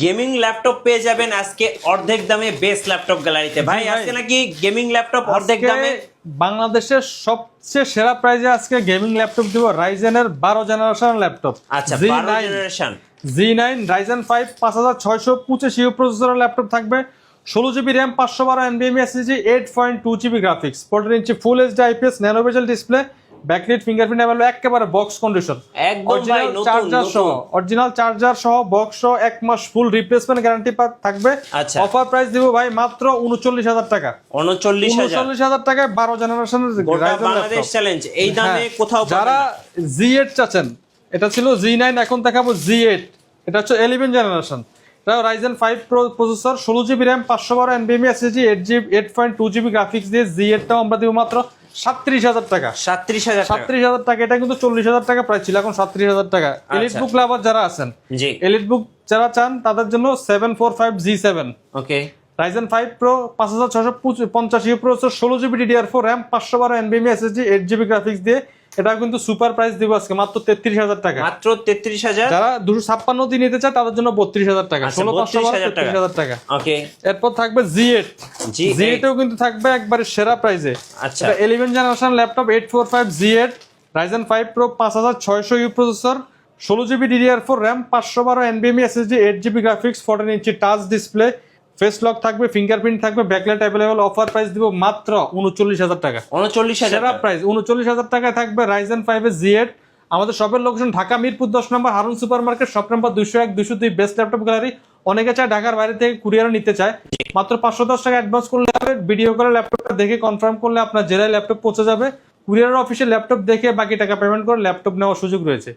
Gaming laptop পেয়ে যাবেন আজকে অর্ধেক দামে বেস্ট ল্যাপটপ গ্যালারিতে। ভাই আজকে নাকি গেমিং ল্যাপটপ অর্ধেক দামে বাংলাদেশের সবচেয়ে সেরা প্রাইজে আজকে গেমিং ল্যাপটপ দিব রাইজেনের 12 জেনারেশন ল্যাপটপ। আচ্ছা 12 জেনারেশন Z9 রাইজেন 5 5625 ইউ প্রসেসরের ল্যাপটপ থাকবে, 16 GB RAM, 512 NVMe SSD, 8.2 GB graphics, 14 inch full HD IPS nano bezel display, backlight fingerprint available, একেবারে বক্স কন্ডিশন, একদম ভাই নতুন অরিজিনাল চার্জার সহ বক্স সহ 1 মাস ফুল রিপ্লেসমেন্ট গ্যারান্টি থাকবে। আচ্ছা অফার প্রাইস দিব ভাই মাত্র 39000 টাকা। 39000 টাকায় 12 জেনারেশনের বাংলাদেশ চ্যালেঞ্জ এই দামে কোথাও পাবেন না। যারা Z8 চাচ্ছেন, এটা ছিল Z9, এখন দেখাবো Z8। এটা হচ্ছে 11 জেনারেশন, এটা Ryzen 5 pro processor, 16 GB RAM, 512 NVMe SSD, 8.2 GB graphics দিয়ে Z8 টাও আমরা দিব মাত্র 37000 টাকা। 37000 টাকা। এটা কিন্তু 40000 টাকা প্রাইস ছিল, এখন 37000 টাকা। এলিট বুক লাভার যারা আছেন, জি এলিট বুক যারা চান তাদের জন্য 745G7 okay Ryzen 5 pro 5650 U processor, 16 GB DDR4 RAM, 512 NVMe SSD, 8 GB graphics দিয়ে এটা কিন্তু সুপার প্রাইস দিব আজকে মাত্র 33000 টাকা। মাত্র 33000। যারা 256 দিয়ে নিতে চায় তাদের জন্য 32000 টাকা। 33000 টাকা ওকে। এরপর থাকবে Z8 এও কিন্তু থাকবে একবারে সেরা প্রাইসে। আচ্ছা এটা 11 generation laptop 845 Z8 Ryzen 5 pro 5600 you processor, 16 GB DDR4 RAM, 512 NVMe SSD, 8 GB graphics, 14 inch touch display, face lock থাকবে, ফিঙ্গারপ্রিন্ট থাকবে, ব্যাকলাইট अवेलेबल। অফার প্রাইস দিব মাত্র 39000 টাকা। 39000 সেরা প্রাইস 39000 টাকায় থাকবে রাইজেন 5 এর Z8। আমাদের শপের লোকেশন ঢাকা মিরপুর 10 নম্বর Harun super market, shop number 201 202, best laptop gallery. অনেকে চায় ঢাকার বাইরে থেকে কুরিয়ারও নিতে চায়, মাত্র 510 টাকা অ্যাডভান্স করলে হবে। ভিডিও করে ল্যাপটপটা দেখে কনফার্ম করলে আপনার জেলায় ল্যাপটপ পৌঁছে যাবে। কুরিয়ারের অফিসে ল্যাপটপ দেখে বাকি টাকা পেমেন্ট করে ল্যাপটপ নেওয়ার সুযোগ রয়েছে।